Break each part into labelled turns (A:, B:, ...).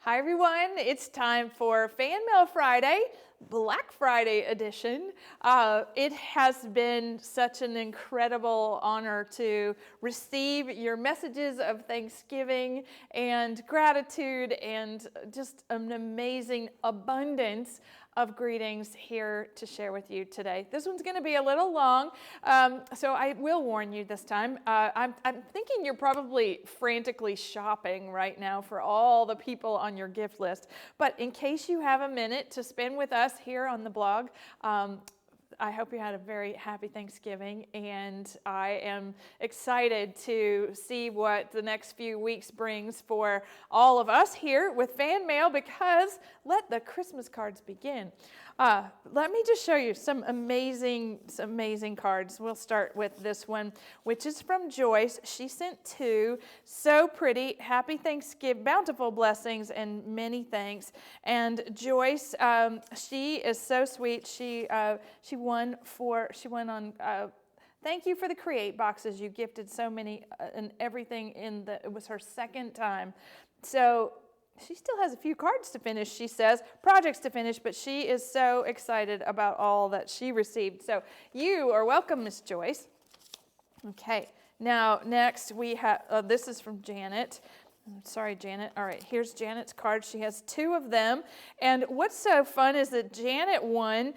A: Hi everyone, it's time for Fan Mail Friday, Black Friday edition. It has been such an incredible honor to receive your messages of thanksgiving and gratitude and just an amazing abundance of greetings here to share with you today. This one's going to be a little long, so I will warn you this time. I'm thinking you're probably frantically shopping right now for all the people on your gift list, but in case you have a minute to spend with us here on the blog, I hope you had a very happy Thanksgiving, and I am excited to see what the next few weeks brings for all of us here with fan mail, because let the Christmas cards begin. Let me just show you some amazing cards. We'll start with this one, which is from Joyce. She sent two. So pretty. Happy Thanksgiving, bountiful blessings, and many thanks. And Joyce, she is so sweet. She won on. Thank you for the Create boxes. You gifted so many and everything it was her second time. So she still has a few cards to finish, she says, projects to finish, but she is so excited about all that she received. So you are welcome, Miss Joyce. Okay, now next we have, this is from Janet. Sorry, Janet. All right, here's Janet's card. She has two of them. And what's so fun is that Janet won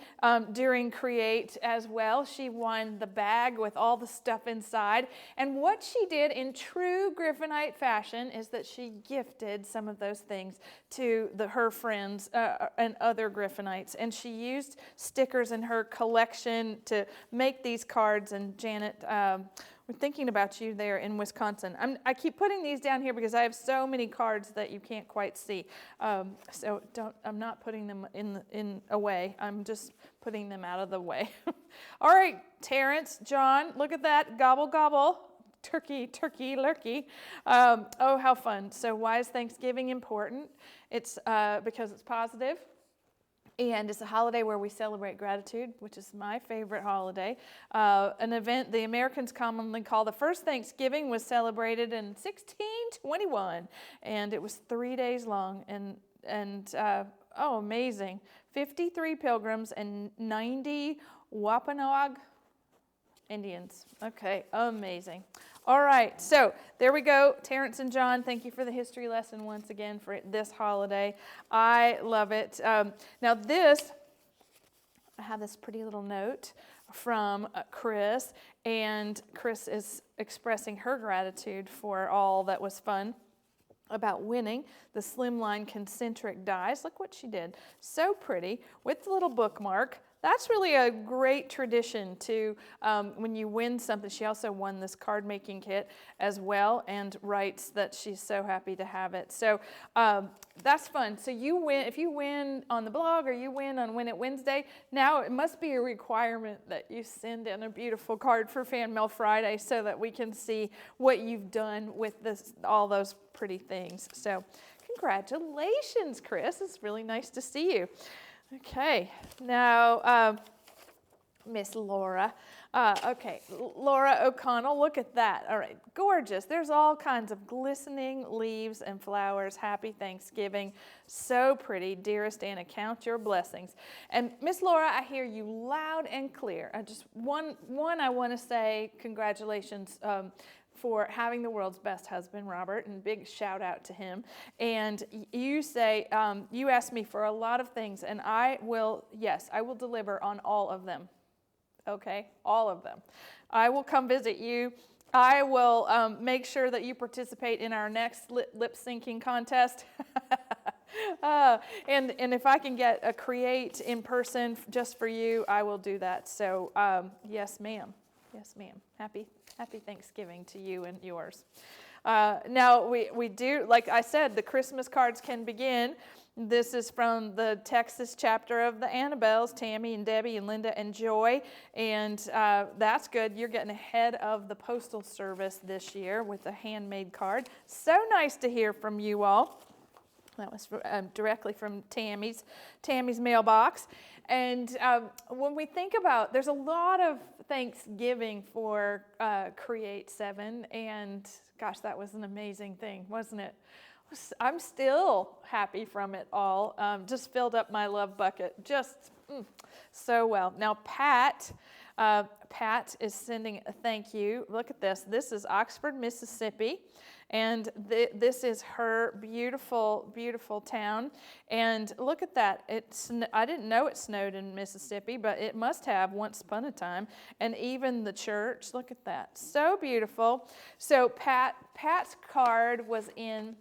A: during Create as well. She won the bag with all the stuff inside. And what she did in true Gryphonite fashion is that she gifted some of those things to her friends and other Gryphonites. And she used stickers in her collection to make these cards. And Janet, we're thinking about you there in Wisconsin. I keep putting these down here because I have so many cards that you can't quite see. So I'm not putting them in away. I'm just putting them out of the way. All right, Terrence, John, look at that. Gobble, gobble. Turkey, turkey, lurkey. Oh, how fun. So why is Thanksgiving important? It's because it's positive. And it's a holiday where we celebrate gratitude, which is my favorite holiday. An event the Americans commonly call the first Thanksgiving was celebrated in 1621, and it was 3 days long. And oh, amazing! 53 pilgrims and 90 Wampanoag Indians. Okay, amazing. All right, so there we go. Terrence and John, thank you for the history lesson once again for this holiday. I love it. Now this, I have this pretty little note from Chris, and Chris is expressing her gratitude for all that was fun about winning the slimline concentric dies. Look what she did. So pretty, with the little bookmark. That's really a great tradition to, when you win something. She also won this card making kit as well, and writes that she's so happy to have it. So that's fun. So you win, if you win on the blog or you win on Win It Wednesday, now it must be a requirement that you send in a beautiful card for Fan Mail Friday so that we can see what you've done with all those pretty things. So congratulations, Chris. It's really nice to see you. Okay, now Miss Laura. Okay, Laura O'Connell, look at that. All right, gorgeous. There's all kinds of glistening leaves and flowers. Happy Thanksgiving. So pretty. Dearest Anna, count your blessings. And Miss Laura, I hear you loud and clear. I want to say congratulations for having the world's best husband, Robert, and big shout out to him. And you say, you asked me for a lot of things, and I will deliver on all of them. Okay, all of them. I will come visit you. I will make sure that you participate in our next lip syncing contest. And if I can get a Create in person just for you, I will do that. So yes, ma'am. Yes, ma'am. Happy Thanksgiving to you and yours. Now, we do, like I said, the Christmas cards can begin. This is from the Texas chapter of the Annabelles, Tammy and Debbie and Linda and Joy. And that's good. You're getting ahead of the Postal Service this year with a handmade card. So nice to hear from you all. That was directly from Tammy's mailbox. And when we think about, there's a lot of Thanksgiving for Create 7, and gosh, that was an amazing thing, wasn't it? I'm still happy from it all. Just filled up my love bucket just so well. Now, Pat is sending a thank you. Look at this. This is Oxford, Mississippi. And this is her beautiful, beautiful town. And look at that. I didn't know it snowed in Mississippi, but it must have once upon a time. And even the church, look at that. So beautiful. So Pat's card was in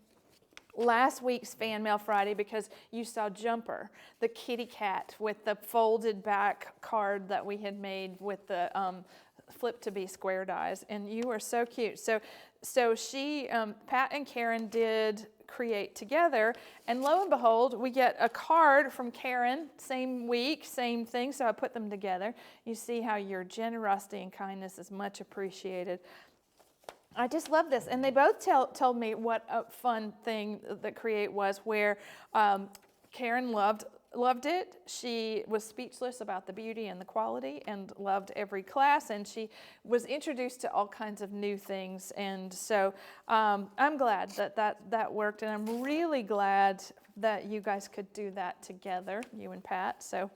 A: last week's Fan Mail Friday because you saw Jumper, the kitty cat with the folded back card that we had made with the flip to be square dies, and you were so cute. So she, Pat and Karen did create together, and lo and behold, we get a card from Karen, same week, same thing, so I put them together. You see how your generosity and kindness is much appreciated. I just love this. And they both told me what a fun thing that Create was, where Karen loved it. She was speechless about the beauty and the quality and loved every class. And she was introduced to all kinds of new things. And so I'm glad that worked. And I'm really glad that you guys could do that together, you and Pat. So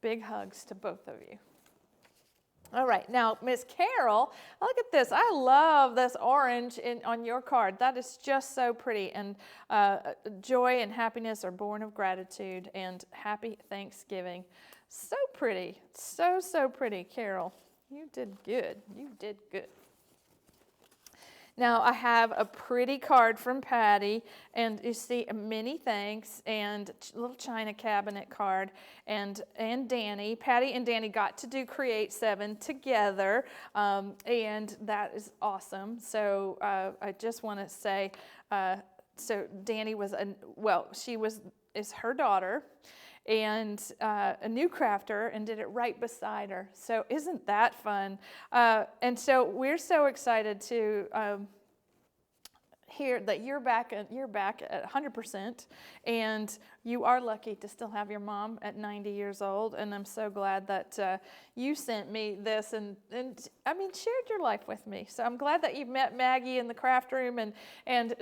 A: big hugs to both of you. All right, now, Miss Carol, look at this. I love this orange on your card. That is just so pretty. And joy and happiness are born of gratitude. And happy Thanksgiving. So pretty. So, so pretty, Carol. You did good. You did good. Now, I have a pretty card from Patty, and you see many thanks, and a little china cabinet card, and Danny. Patty and Danny got to do Create 7 together, and that is awesome. So I just want to say, so Danny was, is her daughter, and a new crafter, and did it right beside her. So isn't that fun? And so we're so excited to hear that you're back at 100%, and you are lucky to still have your mom at 90 years old. And I'm so glad that you sent me this and I mean shared your life with me. So I'm glad that you've met Maggie in the craft room and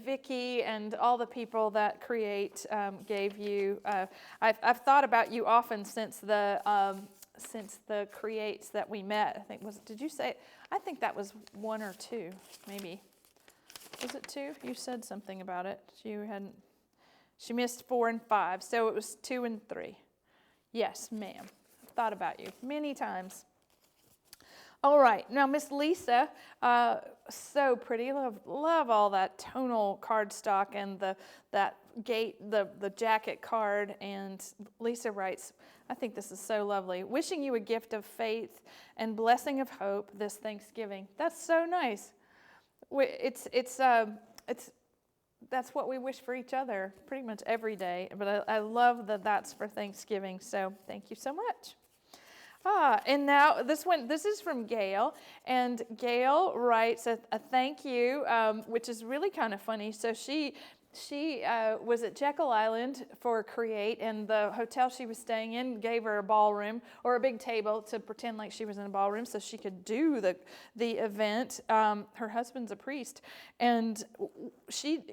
A: Vicki and all the people that Create gave you. I've thought about you often since the Creates that we met. Did you say? I think that was 1 or 2, maybe. Was it 2? You said something about it. She missed 4 and 5, so it was 2 and 3. Yes, ma'am. Thought about you many times. All right, now Miss Lisa, so pretty. Love all that tonal cardstock and the jacket card. And Lisa writes, I think this is so lovely. Wishing you a gift of faith and blessing of hope this Thanksgiving. That's so nice. That's what we wish for each other pretty much every day. But I love that that's for Thanksgiving. So thank you so much. And now this is from Gail, and Gail writes a thank you, which is really kind of funny. So she was at Jekyll Island for Create, and the hotel she was staying in gave her a ballroom or a big table to pretend like she was in a ballroom so she could do the event. Her husband's a priest, and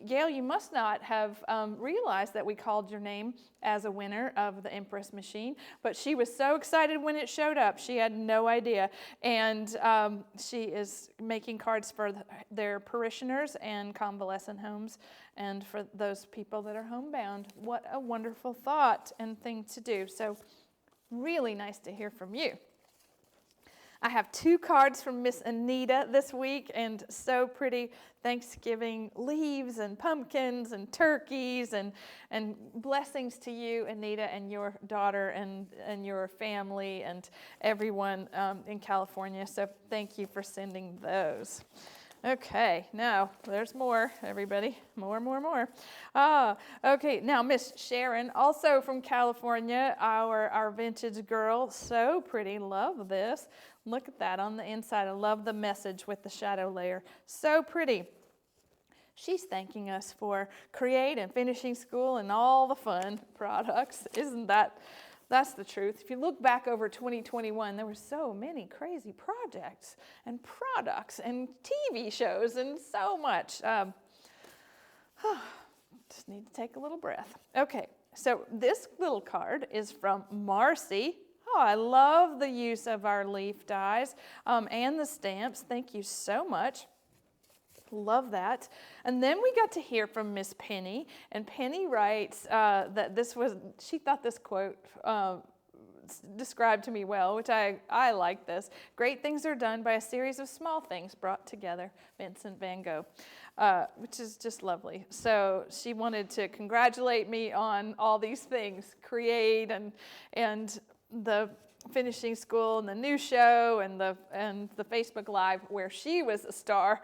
A: Gail, you must not have realized that we called your name as a winner of the Empress machine, but she was so excited when it showed up. She had no idea, and she is making cards for their parishioners and convalescent homes, and for those people that are homebound. What a wonderful thought and thing to do. So really nice to hear from you. I have 2 cards from Miss Anita this week, and so pretty Thanksgiving leaves and pumpkins and turkeys and blessings to you, Anita, and your daughter and your family and everyone in California. So thank you for sending those. Okay, now there's more, everybody. More. Okay, now Miss Sharon, also from California, our vintage girl. So pretty, love this. Look at that on the inside. I love the message with the shadow layer. So pretty. She's thanking us for Create and finishing school and all the fun products. Isn't that's the truth. If you look back over 2021, there were so many crazy projects and products and TV shows and so much. Just need to take a little breath. Okay, so this little card is from Marcy. Oh, I love the use of our leaf dies and the stamps. Thank you so much. Love that. And then we got to hear from Miss Penny, and Penny writes that she thought this quote described to me well, which I like this. Great things are done by a series of small things brought together. Vincent van Gogh, which is just lovely. So she wanted to congratulate me on all these things, create and the finishing school and the new show and the Facebook Live where she was a star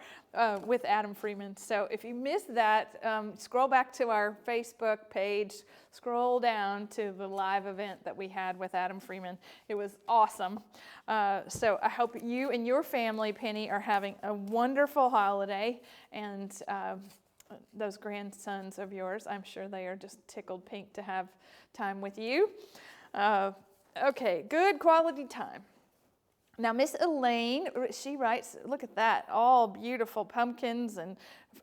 A: with Adam Freeman. So if you missed that, scroll back to our Facebook page, scroll down to the live event that we had with Adam Freeman. It was awesome. So I hope you and your family, Penny, are having a wonderful holiday, and those grandsons of yours, I'm sure they are just tickled pink to have time with you. Okay, good quality time. Now, Miss Elaine, she writes, look at that, all beautiful pumpkins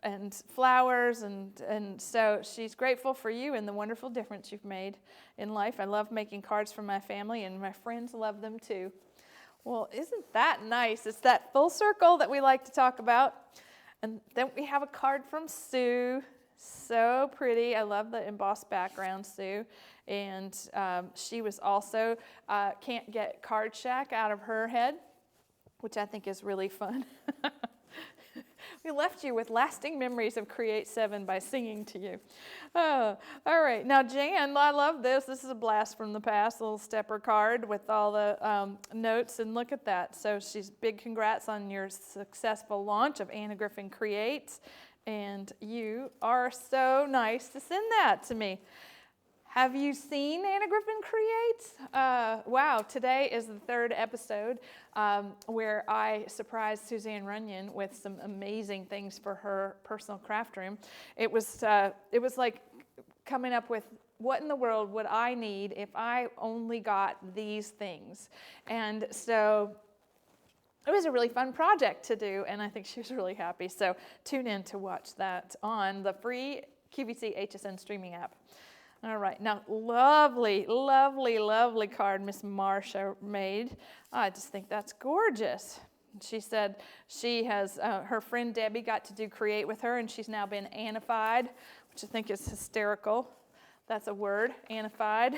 A: and flowers, and so she's grateful for you and the wonderful difference you've made in life. I love making cards for my family, and my friends love them too. Well, isn't that nice? It's that full circle that we like to talk about. And then we have a card from Sue. So pretty. I love the embossed background, Sue. And she was also, can't get Card Shack out of her head, which I think is really fun. We left you with lasting memories of Create 7 by singing to you. Oh, all right. Now, Jan, I love this. This is a blast from the past, a little stepper card with all the notes, and look at that. So she's big congrats on your successful launch of Anna Griffin Creates, and you are so nice to send that to me. Have you seen Anna Griffin Creates? Wow, today is the third episode where I surprised Suzanne Runyon with some amazing things for her personal craft room. It was like coming up with what in the world would I need if I only got these things. And so it was a really fun project to do, and I think she was really happy. So tune in to watch that on the free QVC HSN streaming app. All right, now lovely, lovely, lovely card Miss Marsha made. I just think that's gorgeous. She said she has, her friend Debbie got to do Create with her, and she's now been Annified, which I think is hysterical. That's a word, Annified.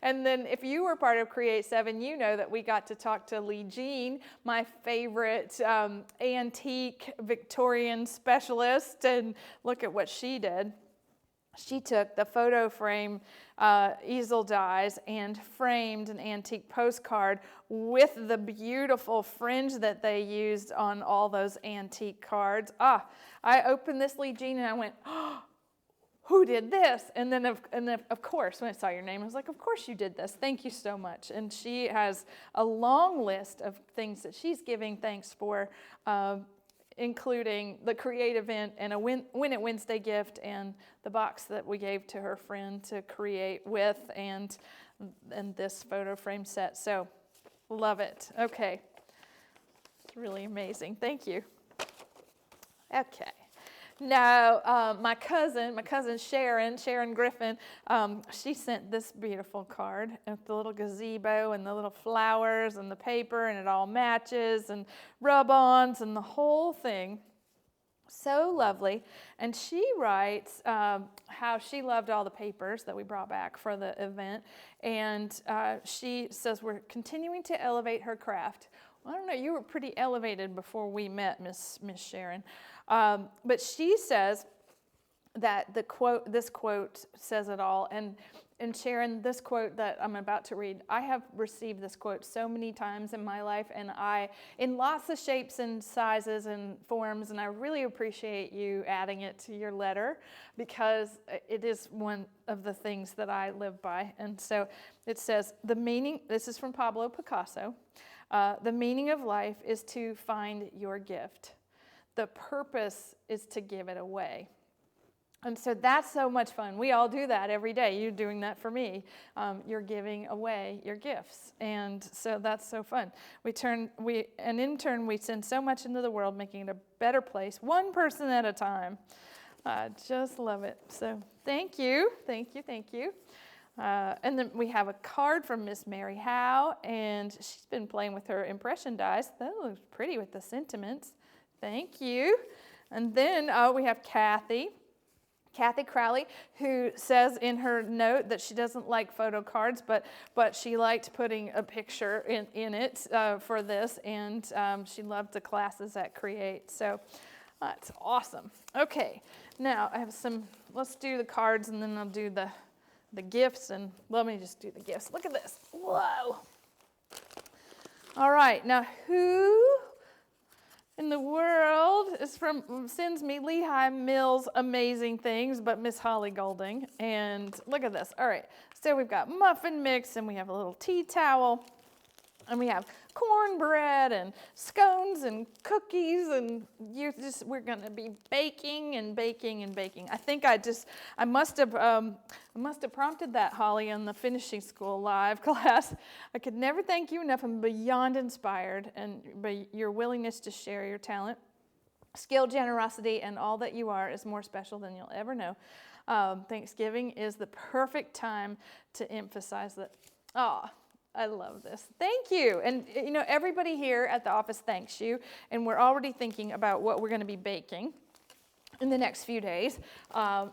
A: And then if you were part of Create 7, you know that we got to talk to Lee Jean, my favorite antique Victorian specialist, and look at what she did. She took the photo frame easel dies and framed an antique postcard with the beautiful fringe that they used on all those antique cards. I opened this, Lee Jean, and I went, oh, who did this? And then, of course, when I saw your name, I was like, of course you did this. Thank you so much. And she has a long list of things that she's giving thanks for, including the Create event and a Win It Wednesday gift and the box that we gave to her friend to create with, and this photo frame set. So love it. Okay. It's really amazing. Thank you. Okay. Now, my cousin Sharon Griffin, she sent this beautiful card with the little gazebo and the little flowers and the paper, and it all matches, and rub-ons and the whole thing. So lovely. And she writes how she loved all the papers that we brought back for the event, and she says we're continuing to elevate her craft. Well, I don't know, you were pretty elevated before we met, Miss Sharon. But she says that this quote says it all. And Sharon, this quote that I'm about to read, I have received this quote so many times in my life, and in lots of shapes and sizes and forms, and I really appreciate you adding it to your letter, because it is one of the things that I live by. And so it says, this is from Pablo Picasso, the meaning of life is to find your gift. The purpose is to give it away. And so that's so much fun. We all do that every day. You're doing that for me. You're giving away your gifts. And so that's so fun. And in turn, we send so much into the world, making it a better place, one person at a time. I just love it. So thank you, thank you, thank you. And then we have a card from Miss Mary Howe, and she's been playing with her impression dies. That looks pretty with the sentiments. Thank you. And then we have Kathy Crowley, who says in her note that she doesn't like photo cards, but she liked putting a picture in it for this, and she loved the classes at Create. So that's awesome. Okay, now I have let's do the cards, and then I'll do the gifts, and let me just do the gifts. Look at this. Whoa. All right, now who in the world sends me Lehigh Mills amazing things but Miss Holly Golding? And look at this. All right, so we've got muffin mix, and we have a little tea towel, and we have cornbread and scones and cookies, and we're going to be baking and baking and baking. I think I must have prompted that, Holly, in the finishing school live class. I could never thank you enough. I'm beyond inspired, and by your willingness to share your talent, skill, generosity, and all that you are is more special than you'll ever know. Thanksgiving is the perfect time to emphasize that. I love this. Thank you. And, everybody here at the office thanks you. And we're already thinking about what we're going to be baking in the next few days.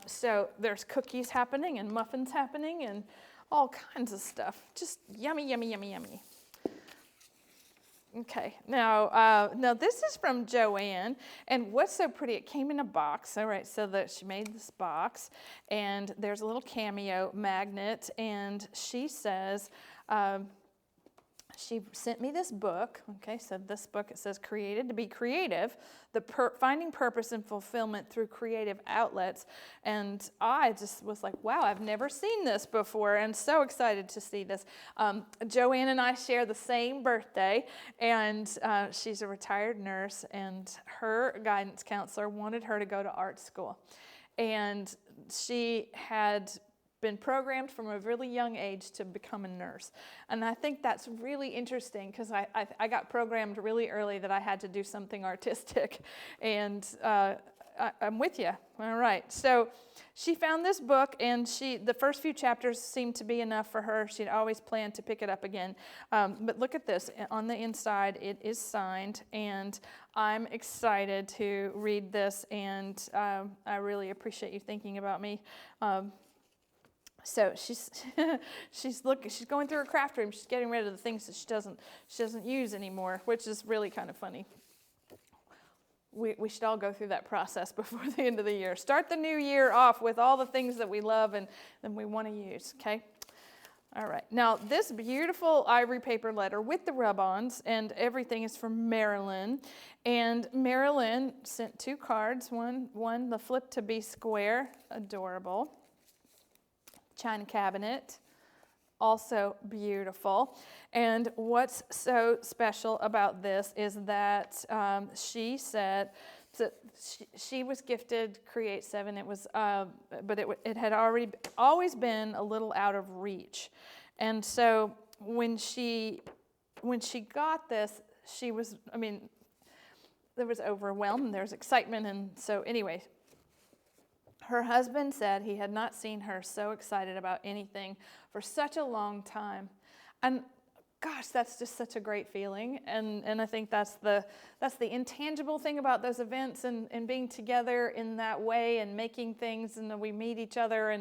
A: So there's cookies happening and muffins happening and all kinds of stuff. Just yummy, yummy, yummy, yummy. Okay, now this is from Joanne, and what's so pretty, it came in a box. All right, so that she made this box, and there's a little cameo magnet, and she says, she sent me this book. Okay, so this book, it says Created to be Creative, Finding Purpose and Fulfillment Through Creative Outlets. And I just was like, wow, I've never seen this before, and so excited to see this. Joanne and I share the same birthday, and she's a retired nurse, and her guidance counselor wanted her to go to art school. And she had been programmed from a really young age to become a nurse. And I think that's really interesting because I got programmed really early that I had to do something artistic. And I'm with you. All right. So she found this book, and the first few chapters seemed to be enough for her. She'd always planned to pick it up again. But look at this. On the inside, it is signed, and I'm excited to read this, and I really appreciate you thinking about me. So she's going through her craft room. She's getting rid of the things that she doesn't use anymore, which is really kind of funny. We should all go through that process before the end of the year. Start the new year off with all the things that we love and we want to use, okay? All right. Now, this beautiful ivory paper letter with the rub-ons and everything is from Marilyn. And Marilyn sent 2 cards. One, the flip to be square, adorable. China cabinet, also beautiful. And what's so special about this is that she said that she was gifted Create 7. It was, but it had always been a little out of reach. And so when she got this, there was overwhelm, there's excitement, and so anyway. Her husband said he had not seen her so excited about anything for such a long time. And gosh, that's just such a great feeling. And I think that's the intangible thing about those events and being together in that way and making things, and then we meet each other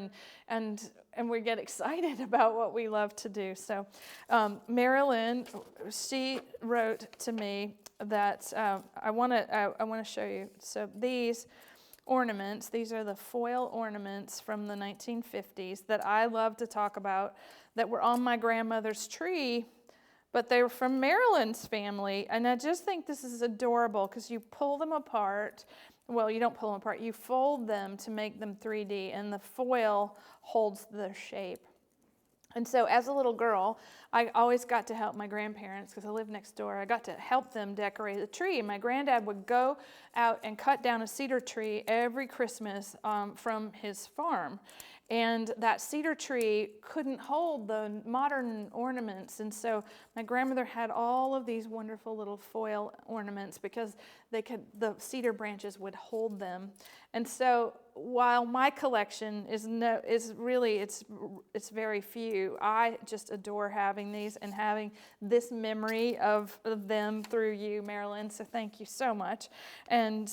A: and we get excited about what we love to do. So Marilyn, she wrote to me that I want to show you. So these ornaments, these are the foil ornaments from the 1950s that I love to talk about, that were on my grandmother's tree, but they were from Marilyn's family. And I just think this is adorable because you pull them apart. Well, you don't pull them apart, you fold them to make them 3D, and the foil holds their shape. And so as a little girl, I always got to help my grandparents because I lived next door. I got to help them decorate the tree. And my granddad would go out and cut down a cedar tree every Christmas from his farm. And that cedar tree couldn't hold the modern ornaments. And so my grandmother had all of these wonderful little foil ornaments because the cedar branches would hold them. And so while my collection is really it's very few, I just adore having these and having this memory of them through you, Marilyn. So thank you so much. And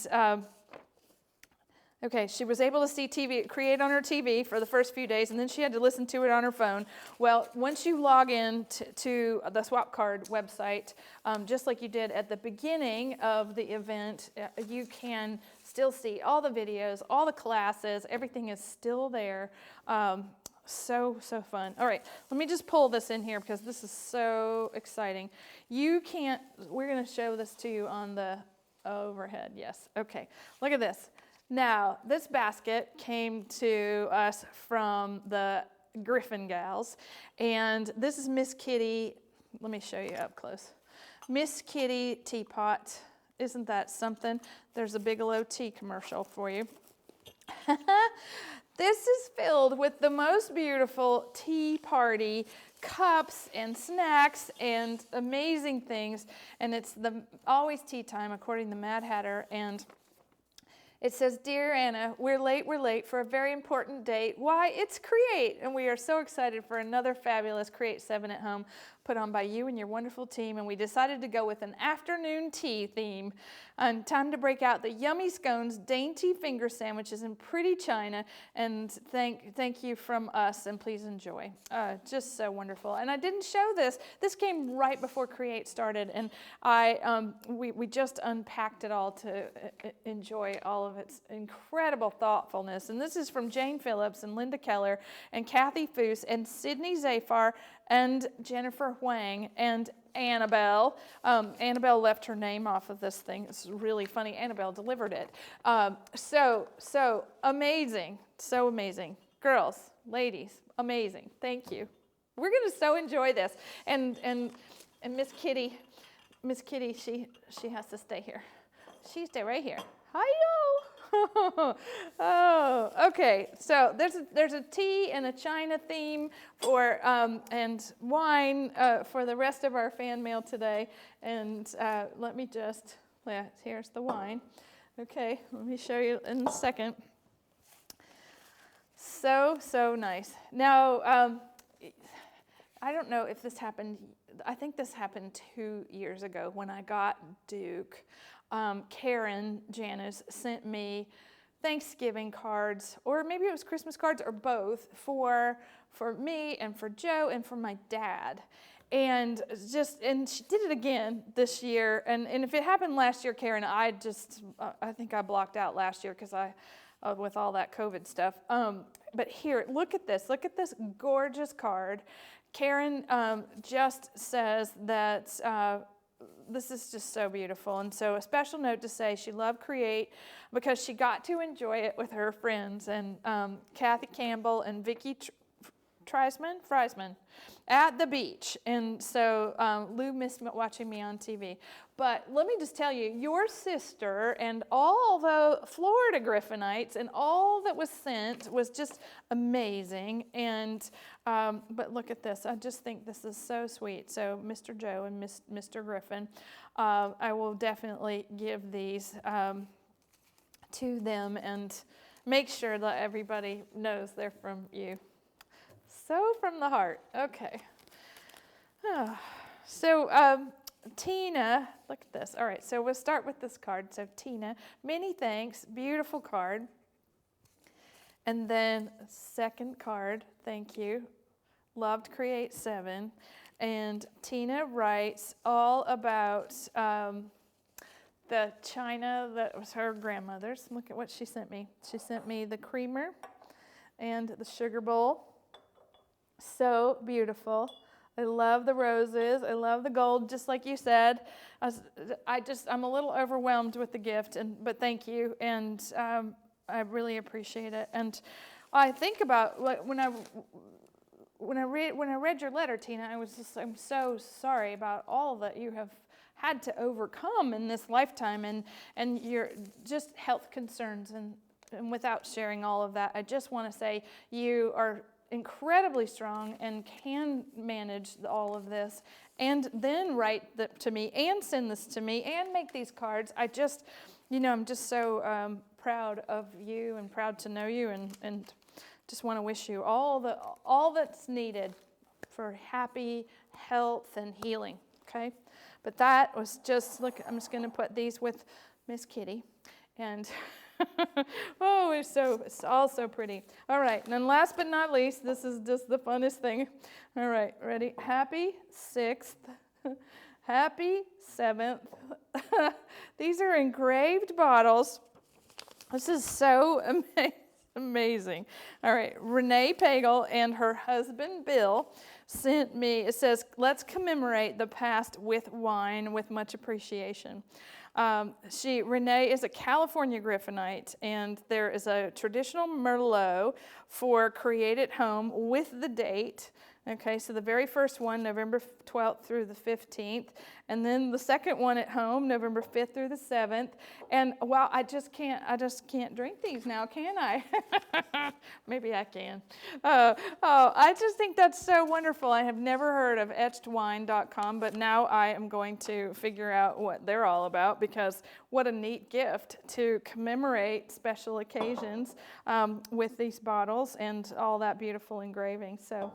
A: okay, she was able to see TV, create on her TV for the first few days, and then she had to listen to it on her phone. Well, once you log in to the Swap Card website, just like you did at the beginning of the event, you can still see all the videos, all the classes, everything is still there. So fun. All right, let me just pull this in here because this is so exciting. We're going to show this to you on the overhead. Yes, okay, look at this. Now, this basket came to us from the Griffin gals, and this is Miss Kitty. Let me show you up close. Miss Kitty teapot. Isn't that something? There's a Bigelow tea commercial for you. This is filled with the most beautiful tea party cups and snacks and amazing things, and it's always tea time according to Mad Hatter. And it says, "Dear Anna, we're late for a very important date. Why, it's Create, and we are so excited for another fabulous Create 7 at Home put on by you and your wonderful team, and we decided to go with an afternoon tea theme. And time to break out the yummy scones, dainty finger sandwiches, and pretty china, and thank you from us, and please enjoy." Just so wonderful. And I didn't show this. This came right before Create started, and we just unpacked it all to enjoy all of its incredible thoughtfulness. And this is from Jane Phillips and Linda Keller and Kathy Foose and Sydney Zafar and Jennifer Huang and Annabelle. Annabelle left her name off of this thing. It's really funny. Annabelle delivered it. So amazing. So amazing. Girls, ladies, amazing. Thank you. We're going to so enjoy this. And Miss Kitty, she has to stay here. She stay right here. Hi-yo. Oh, okay. So there's a tea and a china theme for and wine for the rest of our fan mail today. And let me just here's the wine. Okay, let me show you in a second. So nice. Now I don't know if this happened. I think this happened 2 years ago when I got Duke. Karen Janice sent me Thanksgiving cards, or maybe it was Christmas cards, or both, for me and for Joe and for my dad. And she did it again this year. And if it happened last year, Karen, I think I blocked out last year because with all that COVID stuff. But here, look at this gorgeous card. Karen just says that this is just so beautiful. And so a special note to say she loved Create because she got to enjoy it with her friends. And Kathy Campbell and Vicki Friesman at the beach. And so Lou missed watching me on TV. But let me just tell you, your sister and all the Florida Gryphonites and all that was sent was just amazing. And but look at this. I just think this is so sweet. So Mr. Joe and Mr. Griffin, I will definitely give these to them and make sure that everybody knows they're from you. So from the heart. Okay. So Tina, look at this. All right, so we'll start with this card. So Tina, many thanks. Beautiful card. And then second card, thank you. Loved Create 7. And Tina writes all about the china that was her grandmother's. Look at what she sent me. She sent me the creamer and the sugar bowl. So beautiful. I love the roses. I love the gold, just like you said. I'm a little overwhelmed with the gift, but thank you, and I really appreciate it. And I think about when I read your letter, Tina, I'm so sorry about all that you have had to overcome in this lifetime, and your just health concerns, and without sharing all of that, I just want to say you are incredibly strong and can manage all of this, and then write to me and send this to me and make these cards. I'm just so proud of you and proud to know you, and just want to wish you all that's needed for happy health and healing, okay? But that was just, look, I'm just going to put these with Miss Kitty. And, oh, it's all so pretty. All right, and then last but not least, this is just the funnest thing. All right, ready? Happy 6th. Happy 7th. These are engraved bottles. This is so amazing. All right, Renee Pagel and her husband Bill sent me, it says, let's commemorate the past with wine with much appreciation. Renee is a California Gryphonite, and there is a traditional Merlot for Create at Home with the date. Okay, so the very first one, November 12th through the 15th, and then the second one at home, November 5th through the 7th. And wow, I just can't drink these now, can I? Maybe I can. I just think that's so wonderful. I have never heard of etchedwine.com, but now I am going to figure out what they're all about, because what a neat gift to commemorate special occasions with these bottles and all that beautiful engraving. So.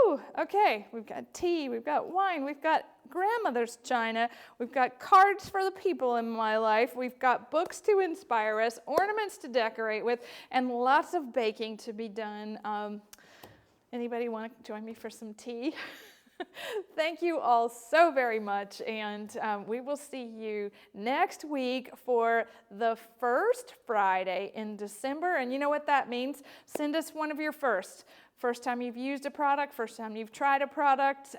A: Woo, okay, we've got tea, we've got wine, we've got grandmother's china, we've got cards for the people in my life, we've got books to inspire us, ornaments to decorate with, and lots of baking to be done. Anybody want to join me for some tea? Thank you all so very much, and we will see you next week for the first Friday in December. And you know what that means? Send us one of your first time you've used a product, first time you've tried a product,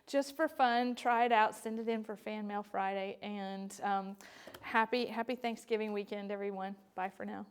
A: just for fun. Try it out, send it in for Fan Mail Friday, and happy Thanksgiving weekend, everyone. Bye for now.